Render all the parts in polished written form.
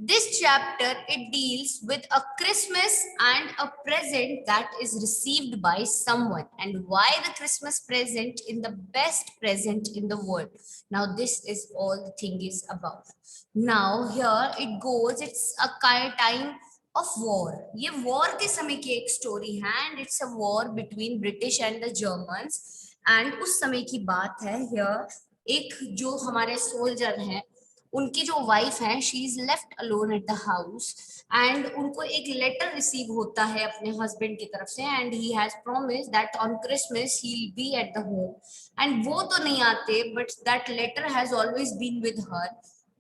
This chapter, it deals with a Christmas and a present that is received by someone, and why the Christmas present in the best present in the world. Now this is all the thing is about. Now here it goes, it's a kind time of war. ये war के समय की एक story है, and it's a war between British and the Germans. And उस समय की बात है here, एक जो हमारे soldier हैं उनकी जो वाइफ है she is left alone at the house, and उनको एक लेटर रिसीव होता है अपने हस्बैंड की तरफ से, and he has promise that on Christmas he will be at the home, and वो तो नहीं आते but that letter has always been with her.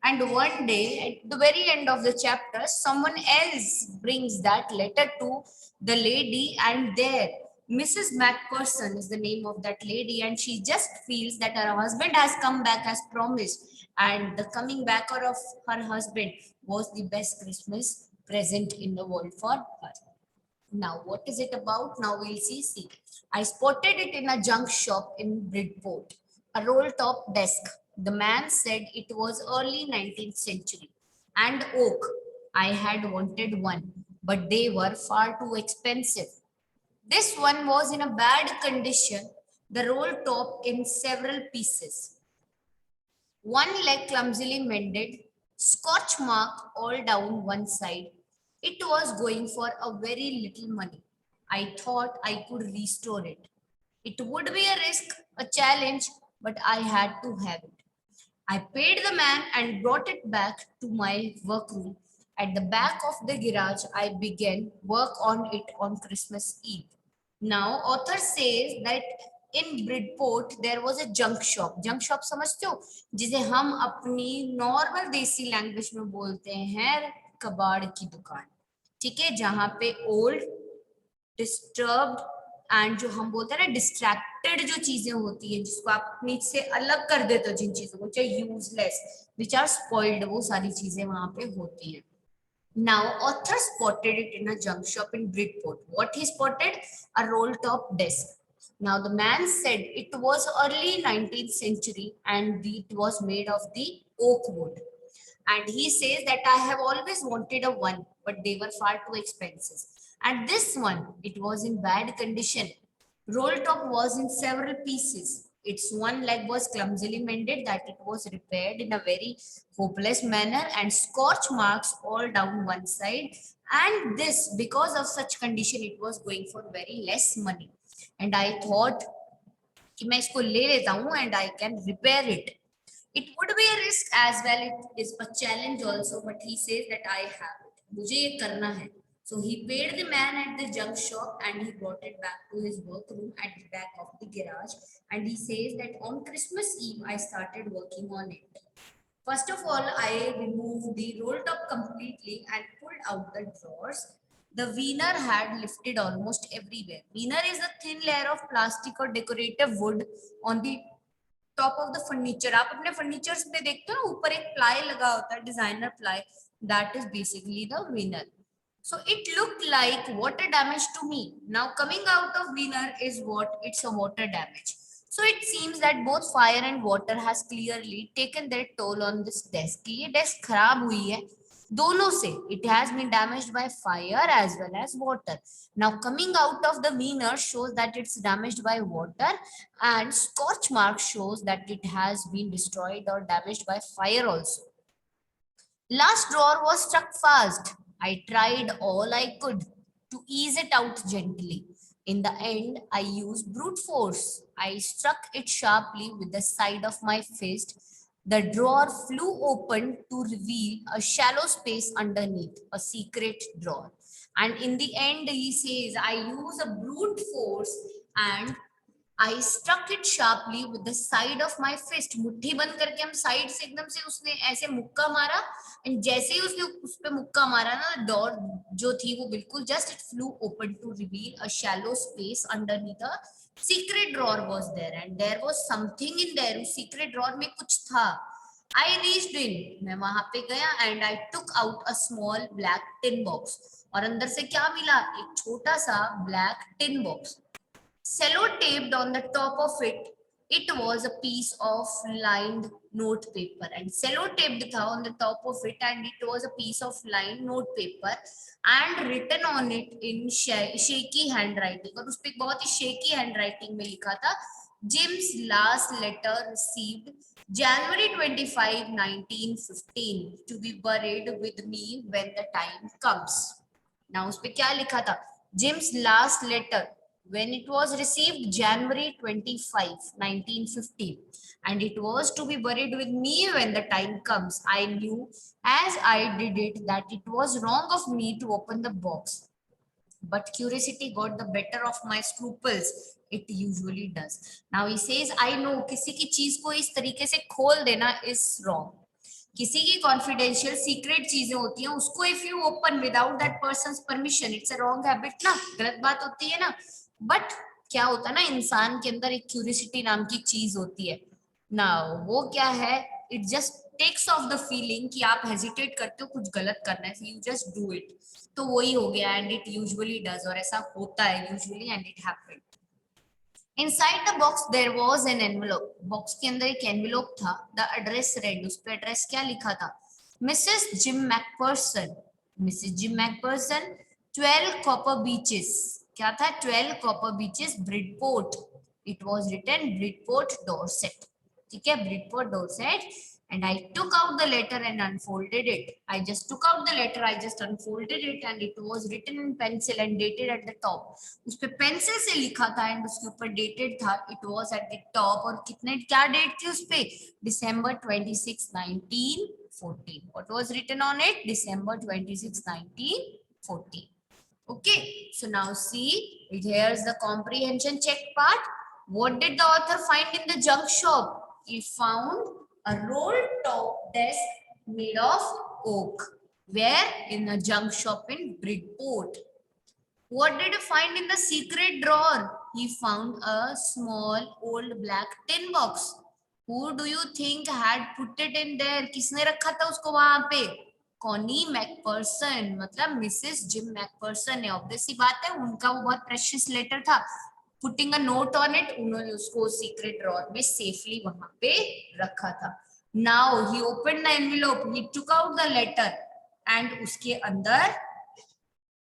And one day, at the very end of the chapter, someone else brings that letter to the lady, and there, Mrs. Macpherson is the name of that lady, and she just feels that her husband has come back as promised, and the coming back of her husband was the best Christmas present in the world for her. Now, what is it about? Now we'll see. See, I spotted it in a junk shop in Bridport, a roll-top desk. The man said it was early 19th century and oak. I had wanted one, but they were far too expensive. This one was in a bad condition, the roll top in several pieces. One leg clumsily mended, scotch mark all down one side. It was going for a very little money. I thought I could restore it. It would be a risk, a challenge, but I had to have it. I paid the man and brought it back to my workroom. At the back of the garage, I began work on it on Christmas Eve. Now, author says that in Bridport there was a junk shop. Junk shop समझते हो जिसे हम अपनी normal देसी language में बोलते हैं कबाड़ की दुकान. ठीक है, जहां पे ओल्ड डिस्टर्ब्ड एंड जो हम बोलते हैं ना डिस्ट्रैक्टेड जो चीजें होती है जिसको आप अपनी से अलग कर देते हो, जिन चीजों को चाहे यूजलेस विच आर स्पॉइल्ड, वो सारी चीजें वहां पे होती हैं. Now, author spotted it in a junk shop in Bridport. What he spotted? A roll-top desk. Now, the man said it was early 19th century and it was made of the oak wood. And he says that I have always wanted a one, but they were far too expensive. And this one, it was in bad condition. Roll top was in several pieces. Its one leg was clumsily mended, that it was repaired in a very hopeless manner, and scorch marks all down one side. And this, because of such condition, it was going for very less money. And I thought कि मैं इसको ले लेता हूँ and I can repair it. It would be a risk as well. It is a challenge also, but he says that I have it. मुझे ये करना है. So he paid the man at the junk shop and he brought it back to his workroom at the back of the garage. And he says that on Christmas Eve, I started working on it. First of all, I removed the roll top completely and pulled out the drawers. The veneer had lifted almost everywhere. Veneer is a thin layer of plastic or decorative wood on the top of the furniture. आप अपने furnitures पे देखते हो ना ऊपर एक ply लगा होता है, designer ply, that is basically the winner. So it looked like water damage to me. Now coming out of winner is what? It's a water damage. So it seems that both fire and water has clearly taken their toll on this desk. ये desk खराब हुई है दोनों से. It has been damaged by fire as well as water. Now coming out of the winner shows that it's damaged by water, and scorch mark shows that it has been destroyed or damaged by fire also. Last drawer was stuck fast. I tried all I could to ease it out gently. In the end, I used brute force. I struck it sharply with the side of my fist. The drawer flew open to reveal a shallow space underneath, a secret drawer. And in the end, he says, I use a brute force and I struck it sharply with the side of my fist. मुट्ठी बंद करके हम side से एकदम से उसने ऐसे मुक्का मारा, एंड जैसे ही उसने उस पे मुक्का मारा ना, डोर जो थी वो बिल्कुल just it flew open to reveal a shallow space underneath a secret drawer was there, and there was something in there. उस सीक्रेट ड्रॉर में कुछ था. आई रीच्ड इन, मैं वहां पे गया, and I took out a small black tin box. और अंदर से क्या मिला? एक छोटा सा black tin box. Cello taped on the top of it It was a piece of lined note paper and sellotaped tha on the top of it, and it was a piece of lined note paper and written on it in shaky handwriting. और उस पे बहुत ही shaky handwriting में लिखा था Jim's last letter received January 25, 1915 to be buried with me when the time comes. Now उस पे क्या लिखा था? Jim's last letter when it was received January 25, 1950, and it was to be buried with me when the time comes. I knew as I did it that it was wrong of me to open the box, but curiosity got the better of my scruples. It usually does. Now he says, I know किसी की चीज को इस तरीके से खोल देना is wrong. किसी की कॉन्फिडेंशियल सीक्रेट चीजें होती हैं, उसको if you open without that persons permission, it's a wrong habit ना, गलत बात होती है ना. बट क्या होता है ना, इंसान के अंदर एक क्यूरियोसिटी नाम की चीज होती है ना, वो क्या है, it just takes off the feeling कि आप हेजिटेट करते हो कुछ गलत करना है, यू जस्ट डू इट. तो वही हो गया, एंड इट यूजुअली डज, और ऐसा होता है usually, and it happened. Inside the box there was an envelope. Box के अंदर एक envelope था. The address read, उस पे address क्या लिखा था? Mrs. Jim McPherson. Mrs. Jim McPherson, 12 Copper Beaches. क्या था? 12 Copper Beaches, Bridport. It was written Bridport, Dorset. ठीक है, Bridport, Dorset. And I took out the letter and unfolded it. I just took out the letter, I just unfolded it, and it was written in pencil and dated at the top. उस पे pencil से लिखा था and उसके ऊपर dated था. It was at the top, और कितने क्या डेट थी उस पे? December 26, 1914. What was written on it? December 26, 1914. Okay, so now see, here's the comprehension check part. What did the author find in the junk shop? He found a rolled top desk made of oak. Where? In a junk shop in Bridport. What did he find in the secret drawer? He found a small old black tin box. Who do you think had put it in there? किसने रखा था उसको वहां पे? Connie McPherson, मतलब Mrs gym McPherson है. Obviously बात है, उनका वो बहुत प्रेशियस लेटर था. Putting a note on it, उन्होंने उसको सीक्रेट ड्रॉअर में सेफली वहां पे रखा था. Now he open the envelope, he took out the letter, and उसके अंदर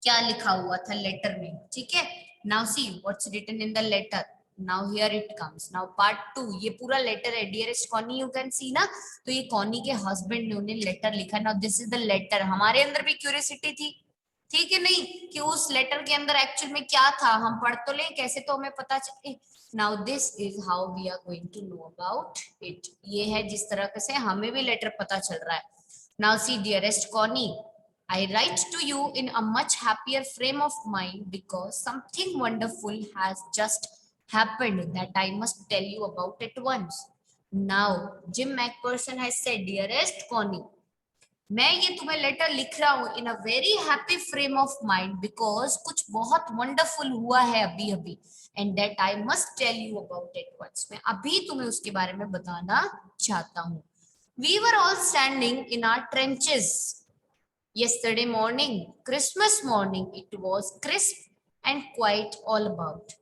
क्या लिखा हुआ था लेटर में. ठीक है, now see what's written in the letter. Now here it comes. Now part 2. ये पूरा लेटर है, dearest Connie, you can see ना. तो ये कॉनी के हस्बैंड ने उन्हें लेटर लिखा. Now this is the letter. हमारे अंदर भी क्यूरियोसिटी थी, ठीक है नहीं, कि उस लेटर के अंदर एक्चुअल में क्या था. हम पढ़ तो लें, कैसे तो हमें पता चले. Now this is how we are going to know about it. ये है जिस तरह से हमें भी लेटर पता चल रहा है. Now C, dearest Connie, I write to you in a much happier frame of mind because something wonderful has just happened that I must tell you about at once. Now, Jim McPherson has said, dearest Connie, मैं ये तुम्हें letter लिख रहा हूँ in a very happy frame of mind because कुछ बहुत wonderful हुआ है अभी अभी, and that I must tell you about at once. मैं अभी तुम्हें उसके बारे में बताना चाहता हूँ. We were all standing in our trenches yesterday morning, Christmas morning. It was crisp and quiet all about.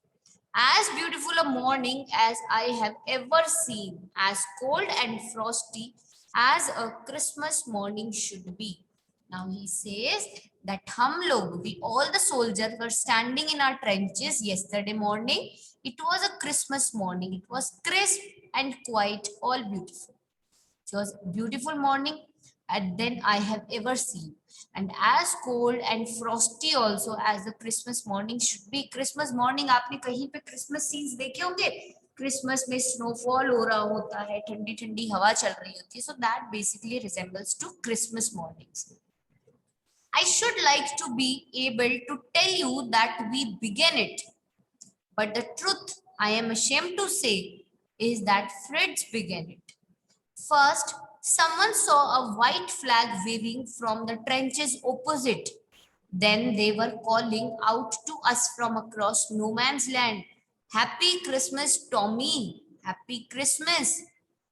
As beautiful a morning as I have ever seen, as cold and frosty as a Christmas morning should be. Now he says that hum log, we all the soldiers were standing in our trenches yesterday morning. It was a Christmas morning. It was crisp and quiet, all beautiful. It was a beautiful morning and then I have ever seen, and as cold and frosty also as the Christmas morning should be. Christmas morning आपने कहीं पे Christmas scenes देखे होंगे, Christmas में snowfall हो रहा होता है, ठंडी ठंडी हवा चल रही होती है. So that basically resembles to Christmas mornings. I should like to be able to tell you that we began it, but the truth I am ashamed to say is that Fritz began it. First, someone saw a white flag waving from the trenches opposite. Then they were calling out to us from across no man's land, Happy Christmas, Tommy! Happy Christmas!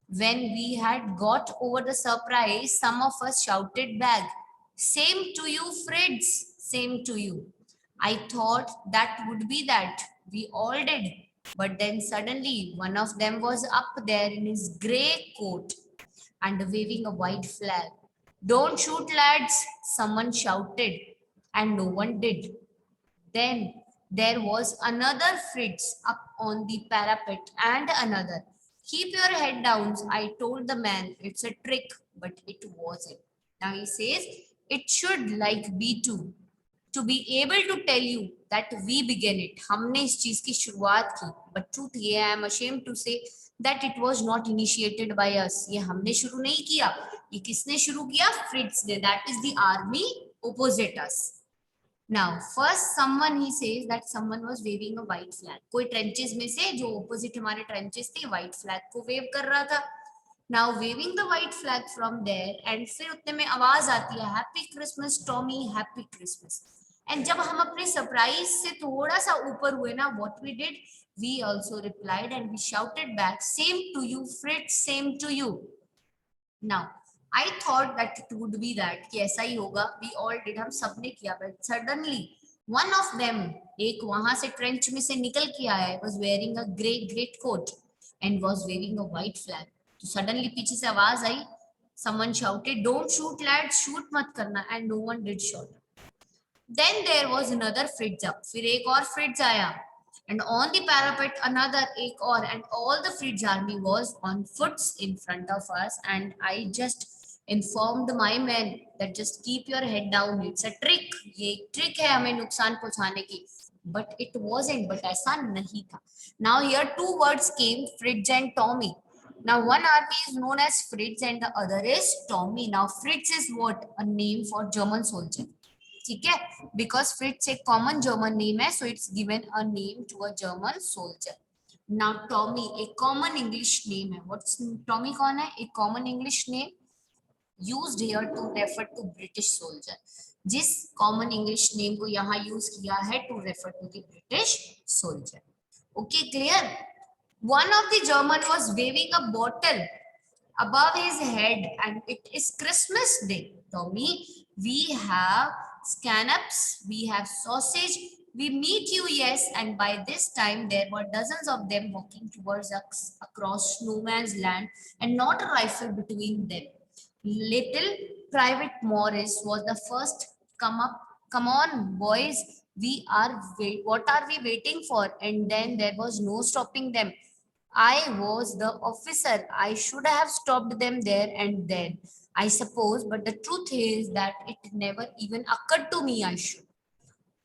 When we had got over the surprise, some of us shouted back, Same to you, Fritz! Same to you. I thought that would be that. We all did. But then suddenly one of them was up there in his grey coat and waving a white flag. Don't shoot, lads, someone shouted, and no one did. Then there was another Fritz up on the parapet, and another. Keep your head down, I told the man. It's a trick, but it wasn't. Now he says, it should like be too. To be able to tell you that we began it. हमने इस चीज की शुरुआत की. But truth ये I am ashamed to say that it was not initiated by us. ये हमने शुरू नहीं किया. ये किसने शुरू किया? Fritz ने. That is the army opposite us. Now, first someone he says that someone was waving a white flag. कोई trenches में से जो opposite हमारे trenches थे white flag को wave कर रहा था. Now waving the white flag from there and फिर उतने में आवाज आती है Happy Christmas Tommy, Happy Christmas. And जब हम अपने surprise से थोड़ा सा ऊपर हुए ना, what we did, we also replied and we shouted back, same to you Fritz, same to you. Now I thought that it would be that कि ऐसा ही होगा. We all did, हम सबने किया. But suddenly one of them, एक वहां से trench में से निकल के आया, was wearing a grey great coat and was waving a white flag. तो suddenly पीछे से आवाज आई, someone shouted, don't shoot lads, shoot मत करना, and no one did shoot. Then there was another Fritz up. फिर एक और Fritz आया. And on the parapet another एक और, and all the Fritz army was on foot in front of us, and I just informed my men that just keep your head down, it's a trick. ये एक trick है हमें नुकसान पहुंचाने की. But it wasn't. But ऐसा नहीं था. Now here two words came, Fritz and Tommy. Now one army is known as Fritz and the other is Tommy. Now Fritz is what? A name for German soldier. ठीक है, because Fritz एक common German name है, so it's given a name to a German soldier. Now Tommy एक common English name है. What's Tommy कौन है? एक common English name used here to refer to British soldier. जिस common English name को यहाँ use किया है to refer to the British soldier. Okay, clear? One of the German was waving a bottle above his head, and it is Christmas Day. Tommy, we have scan-ups, we have sausage, we meet you, yes, and by this time there were dozens of them walking towards us across no man's land, and not a rifle between them. Little Private Morris was the first. Come on, boys, what are we waiting for? And then there was no stopping them. I was the officer. I should have stopped them there and then, I suppose, but the truth is that it never even occurred to me I should.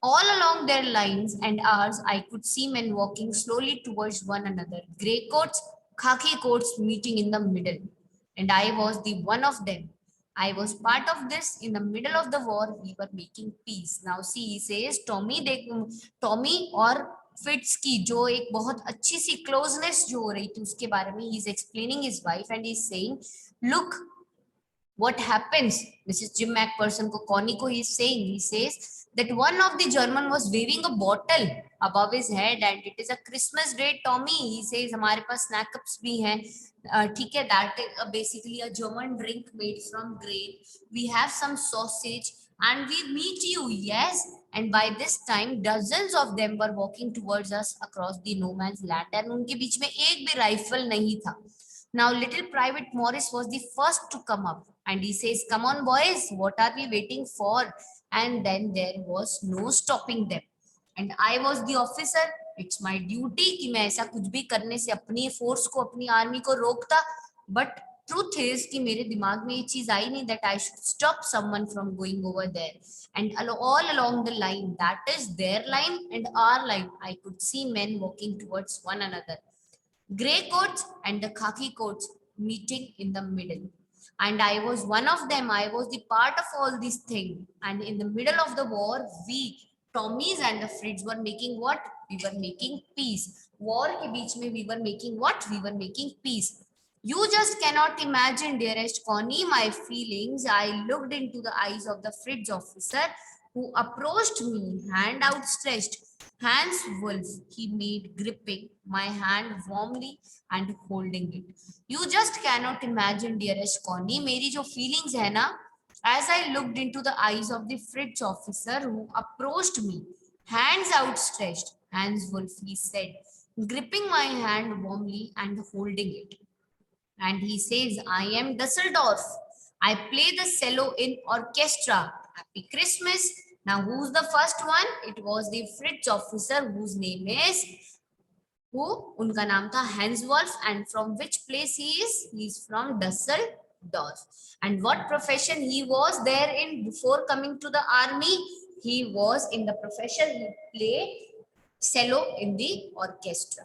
All along their lines and ours, I could see men walking slowly towards one another, grey coats, khaki coats meeting in the middle. And I was the one of them. I was part of this. In the middle of the war, we were making peace. Now see, he says, Tommy और fits की जो एक बहुत अच्छी सी closeness जो हो रही थी उसके बारे में, he is explaining his wife and he is saying, look what happens. Mrs. Jim McPherson को Connie को he is saying, he says that one of the German was waving a bottle above his head and it is a Christmas day. Tommy, he says, हमारे पास snack ups भी हैं, ठीक है, that is basically a German drink made from grain. We have some sausage and we meet you, yes. And by this time dozens of them were walking towards us across the no man's land, and उनके बीच में एक भी rifle नहीं था. Now little Private Morris was the first to come up and he says, come on boys, what are we waiting for? And then there was no stopping them. And I was the officer. It's my duty कि मैं ऐसा कुछ भी करने से अपनी force को, अपनी आर्मी को रोकता. But truth is कि मेरे दिमाग में ये चीज आई नहीं that I should stop someone from going over there. And all along the line, that is their line and our line, I could see men walking towards one another. Grey coats and the khaki coats meeting in the middle. And I was one of them. I was the part of all these things. And in the middle of the war, we, Tommies and the Fritz, were making what? We were making peace. War ke beech mein we were making what? We were making peace. You just cannot imagine, dearest Connie, my feelings. I looked into the eyes of the Fritz officer who approached me, hand outstretched. Hans Wolf, he made, gripping my hand warmly and holding it. You just cannot imagine, dearest Connie, मेरी जो feelings है ना, as I looked into the eyes of the Fritz officer who approached me, hands outstretched. Hans Wolf, he said, gripping my hand warmly and holding it. And he says, I am Dusseldorf. I play the cello in orchestra. Happy Christmas. Now, who's the first one? It was the Fritz officer whose name is who? उनका नाम था Hanswolf, and from which place he is? He is from Dusseldorf. And what profession he was there in before coming to the army? He was in the profession, he played cello in the orchestra.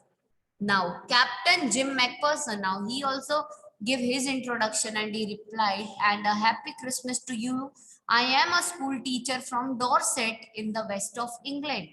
Now, Captain Jim McPherson, now he also gave his introduction and he replied, and a happy Christmas to you. I am a school teacher from Dorset in the west of England.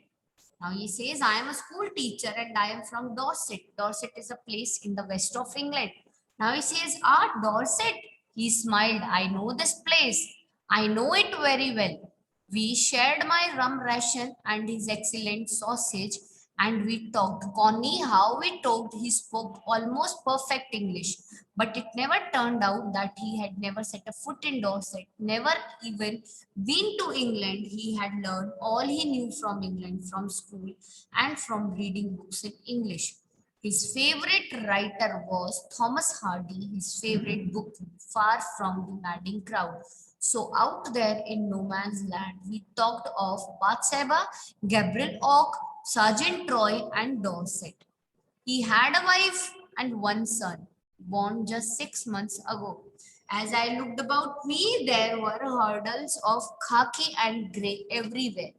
Now he says, I am a school teacher and I am from Dorset. Dorset is a place in the west of England. Now he says, Dorset. He smiled. I know this place. I know it very well. We shared my rum ration and his excellent sausage, and we talked. Connie, how we talked, he spoke almost perfect English. But it never turned out that he had never set a foot in Dorset, never even been to England. He had learned all he knew from England, from school, and from reading books in English. His favorite writer was Thomas Hardy, his favorite book, Far from the Madding Crowd. So out there in no man's land, we talked of Bathsheba, Gabriel Oak, Sergeant Troy, and Dorset. He had a wife and one son, born just 6 months ago. As I looked about me, there were hurdles of khaki and grey everywhere,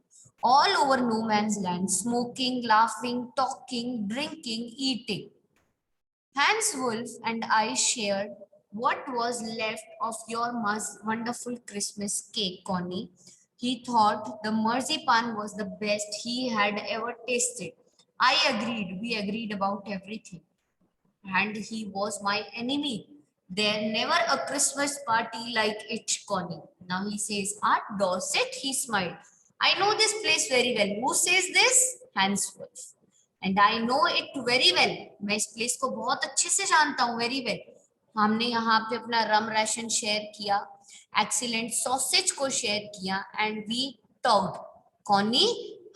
all over no man's land, smoking, laughing, talking, drinking, eating. Hans Wolf and I shared what was left of your wonderful Christmas cake, Connie. He thought the marzipan was the best he had ever tasted. I agreed. We agreed about everything. And he was my enemy. There never a Christmas party like it, Connie. Now he says, Art Dorset, he smiled. I know this place very well. Who says this? Hans Wolf. And I know it very well. मैं इस place को बहुत अच्छे से जानता हूँ, very well. हमने यहाँ पे अपना रम राशन शेयर किया, एक्सीलेंट सॉसेज को शेयर किया, and we talked. Connie,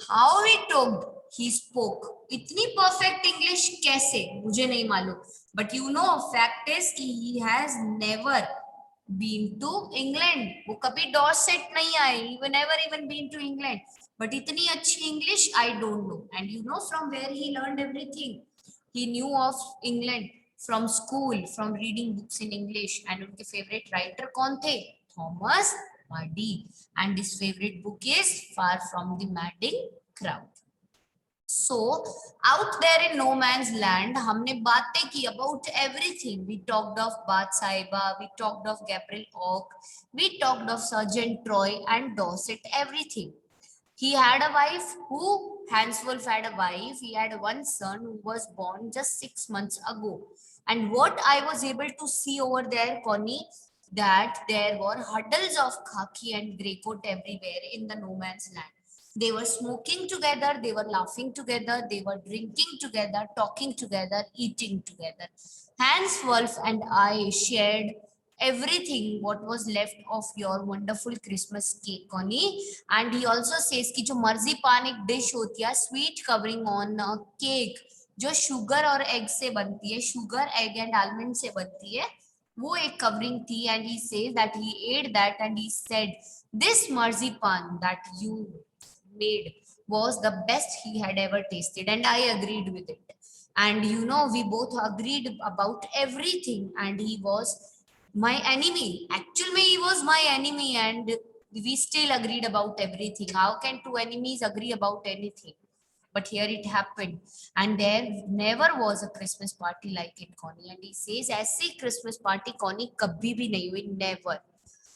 how we talked? He spoke. इतनी परफेक्ट इंग्लिश कैसे? मुझे नहीं मालूम, but you know fact is कि he has never been to England. वो कभी डॉर्सेट नहीं आए. He never even been to England. But इतनी अच्छी English, I don't know. And you know from where he learned everything? He knew of England from school, from reading books in English. And उनके favorite writer कौन थे? Thomas Hardy. And his favorite book is Far from the Madding Crowd. So out there in no man's land, हमने बातें की about everything. We talked of Bathsheba, we talked of Gabriel Oak, we talked of Sergeant Troy and Dorset, everything. He had a wife who, Hans Wolf had a wife. He had one son who was born just 6 months ago. And what I was able to see over there, Connie, that there were huddles of khaki and grey coat everywhere in the no man's land. They were smoking together, they were laughing together, they were drinking together, talking together, eating together. Hans Wolf and I shared everything what was left of your wonderful Christmas cake, Connie. And he also says कि जो मर्जीपान एक dish होती है, sweet covering on cake, जो sugar और egg से बनती है, शुगर एग एंड आलमंड से बनती है, वो एक कवरिंग थी. And he says that he ate that and he said this marzipan that you made was the best he had ever tasted. And I agreed with it. And you know, we both agreed about everything. And he was my enemy. Actually, he was my enemy, and we still agreed about everything. How can two enemies agree about anything? But here it happened, and there never was a Christmas party like it, Connie. And he says, "ऐसी Christmas party, Connie, कभी भी नहीं हुई, never."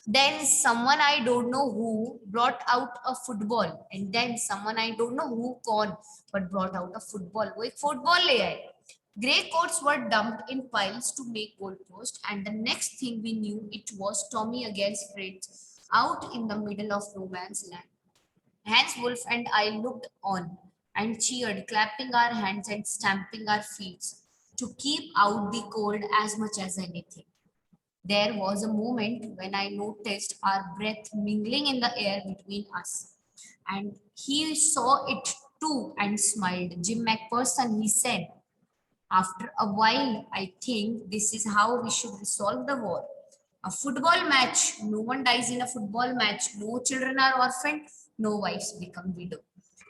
Then someone I don't know who brought out a football, and then someone I don't know who कौन but brought out a football. वो एक football ले आए. Grey coats were dumped in piles to make goalpost, and the next thing we knew, it was Tommy against Fritz out in the middle of no man's land. Hans Wolf and I looked on and cheered, clapping our hands and stamping our feet to keep out the cold as much as anything. There was a moment when I noticed our breath mingling in the air between us, and he saw it too and smiled. Jim McPherson, he said, After a while, I think this is how we should resolve the war. A football match, no one dies in a football match, no children are orphaned, no wives become widow.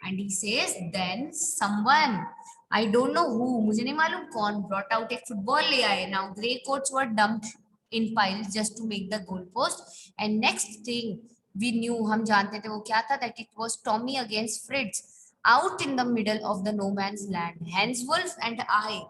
And he says, then someone, I don't know who, मुझे नहीं मालूम कौन, brought out एक football ले आए. Now grey coats were dumped in piles just to make the goal post. And next thing we knew, हम जानते थे वो क्या था, that it was Tommy against Fritz out in the middle of the no man's land. Hans Wolf and I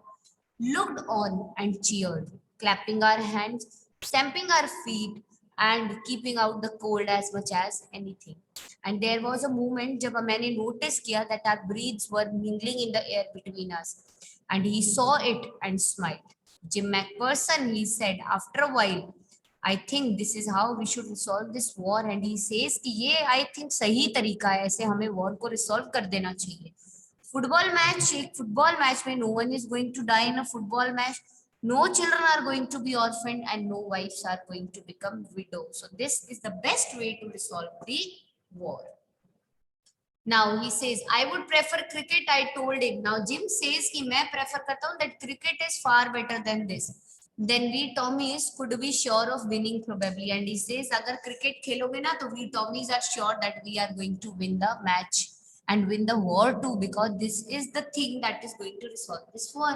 looked on and cheered, clapping our hands, stamping our feet, and keeping out the cold as much as anything. And there was a moment जब मैंने notice किया that our breaths were mingling in the air between us. And he saw it and smiled. Jim McPherson, he said after a while, I think this is how we should resolve this war. And he says कि ये I think सही तरीका है, ऐसे हमें war को resolve कर देना चाहिए. फुटबॉल मैच, एक फुटबॉल मैच में no one is going to die in a football match, no children are going to be orphaned and no wives are going to become widows. So this is the best way to resolve the war. Now he says, I would prefer cricket, I told him. Now Jim says कि मैं prefer करता हूँ that cricket is far better than this. Then we Tommies could be sure of winning probably. And he says, अगर cricket खेलोगे ना तो we Tommies are sure that we are going to win the match and win the war too, because this is the thing that is going to resolve this war.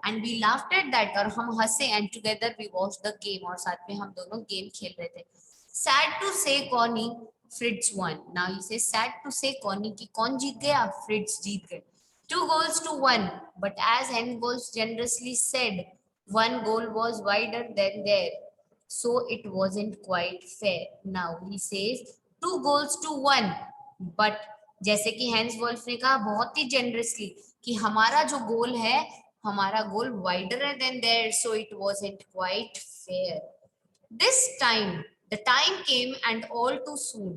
And we laughed at that और हम हंसे and together we watched the game और साथ में हम दोनों game खेल रहे थे. Sad to say Connie, Fritz won. Now he says sad to say Connie कि कौन जीत गया, Fritz जीत गए. 2-1. But as Henbolz generously said, one goal was wider than there, so it wasn't quite fair. Now he says 2-1, but जैसे कि hence Wolff ने कहा बहुत ही generously कि हमारा जो गोल है, हमारा गोल वाइडर है than there, so it wasn't quite fair. This time the time came and all too soon.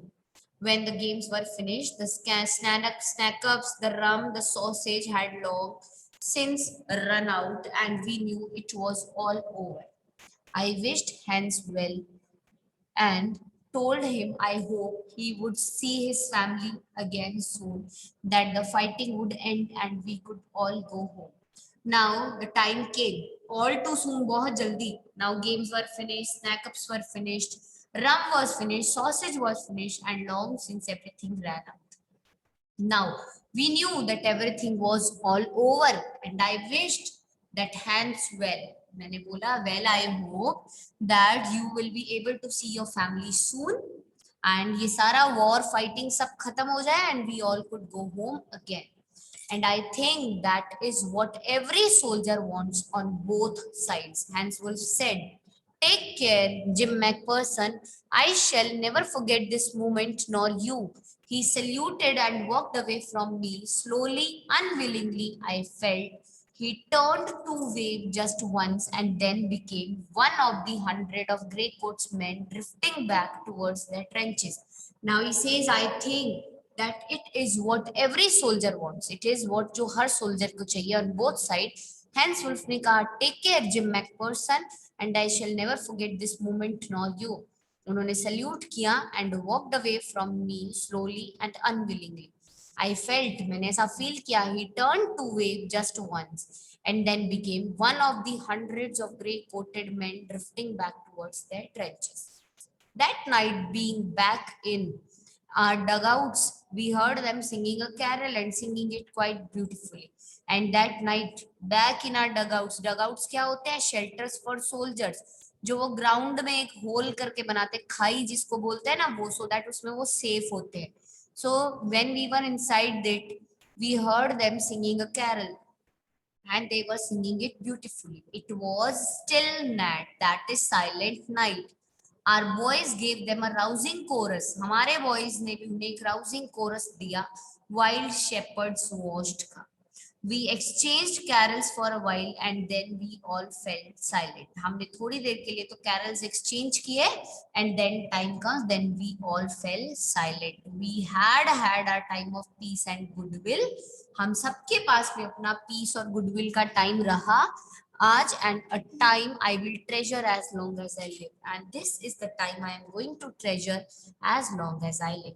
When the games were finished, the snack-ups, the rum, the sausage had long since run out and we knew it was all over. I wished Hans well and told him I hope he would see his family again soon, that the fighting would end and we could all go home. Now the time came, all too soon, बहुत जल्दी. Now games were finished, snack-ups were finished, rum was finished, sausage was finished, and long since everything ran out. Now we knew that everything was all over, and I wished that Hans well. मैंने बोला well, I hope that you will be able to see your family soon and ये सारा war fighting सब खत्म हो जाए and we all could go home again. And I think that is what every soldier wants on both sides. Hans Wolf said, take care, Jim McPherson. I shall never forget this moment, nor you. He saluted and walked away from me. Slowly, unwillingly, I felt he turned to wave just once and then became one of the 100 of Grey Coats men drifting back towards their trenches. Now he says, I think that it is what every soldier wants. It is what जो हर soldier को चाहिए on both sides. Hence Wolf ने कहा, take care Jim McPherson and I shall never forget this moment nor you. उन्होंने salute किया and walked away from me slowly and unwillingly. I felt, मैंने ऐसा feel किया, he turned to wave just once and then became one of the hundreds of grey-coated men drifting back towards their trenches. That night, being back in our dugouts, we heard them singing a carol and singing it quite beautifully. And that night, back in our dugouts, dugouts क्या होते हैं? Shelters for soldiers. जो वो ground में एक whole करके बनाते, खाई जिसको बोलते हैं ना वो, so that उसमें वो सेफ होते हैं. So when we were inside it, we heard them singing a carol and they were singing it beautifully. It was still night, that is silent night. Our boys gave them a rousing chorus. हमारे boys ने भी उन्हें एक rousing chorus दिया. Wild shepherds watched. We exchanged carols for a while and then we all felt silent. हमने थोड़ी देर के लिए तो carols exchange किए and then time comes, then we all fell silent. We had our time of peace and goodwill. हम सबके पास में अपना peace और goodwill का time रहा आज, and a time I will treasure as long as I live. And this is the time I am going to treasure as long as I live.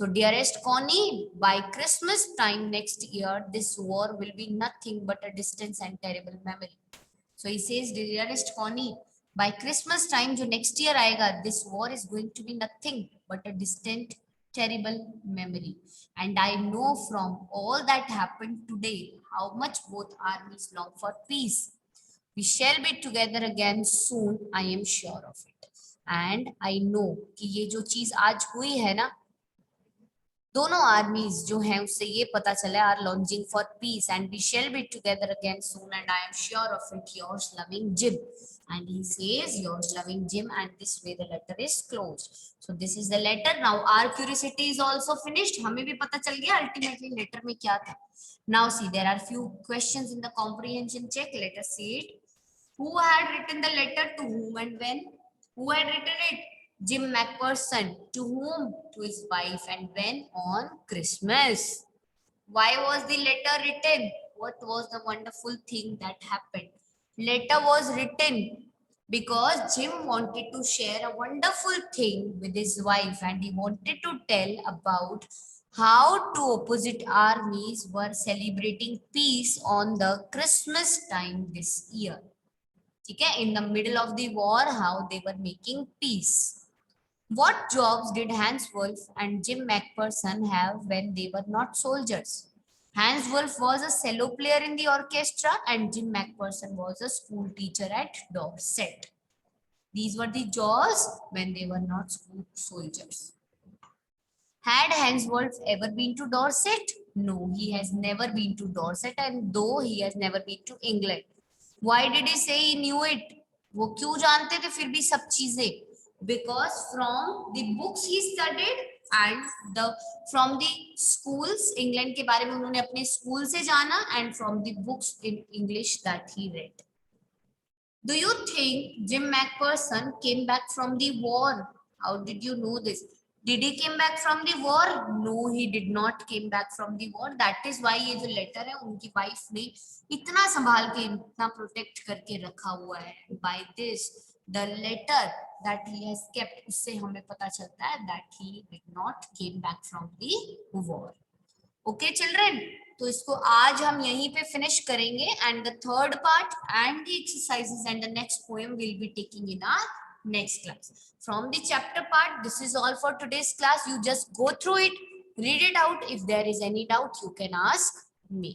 So dearest Connie, by Christmas time next year, this war will be nothing but a distant and terrible memory. So he says, dearest Connie, by Christmas time जो next year आएगा, this war is going to be nothing but a distant terrible memory. And I know from all that happened today how much both armies long for peace. We shall be together again soon, I am sure of it. And I know कि ये जो चीज आज हुई है ना, दोनों आर्मीज जो हैं उससे ये पता चला are launching for peace and we shall be together again soon and I am sure of it, yours loving Jim. And he says, yours loving Jim, and this way the letter is closed. So this is the letter. Now our curiosity is also finished. हमें भी पता चल गया ultimately letter में क्या था. Now see, there are few questions in the comprehension check. Let us see it. Who had written the letter to whom and when? Who had written it? Jim McPherson. To whom? To his wife. And when? On Christmas. Why was the letter written? What was the wonderful thing that happened? Letter was written because Jim wanted to share a wonderful thing with his wife, and he wanted to tell about how two opposite armies were celebrating peace on the Christmas time this year. Okay, in the middle of the war, how they were making peace. What jobs did Hans Wolf and Jim McPherson have when they were not soldiers? Hans Wolf was a cello player in the orchestra and Jim McPherson was a school teacher at Dorset. These were the jobs when they were not school soldiers. Had Hans Wolf ever been to Dorset? No, he has never been to Dorset, and though he has never been to England. Why did he say he knew it? वो क्यों जानते थे फिर भी सब चीजें? Because from the books he studied and from the schools, England के बारे में उन्होंने अपने स्कूल से जाना, and from the books in English that he read. Do you think Jim McPherson came back from the war? How did you know this? Did he came back from the war? No, he did not came back from the war. That is why ये जो letter है उनकी wife ने इतना संभाल के इतना protect करके रखा हुआ है. By this, the letter that he has kept, उससे हमें पता चलता है that he did not came back from the war. Okay, children. तो इसको आज हम यहीं पे फिनिश करेंगे, and the third part and the exercises and the next poem will be taking in our next class. From the chapter part, this is all for today's class. You just go through it, read it out. If there is any doubt, you can ask me.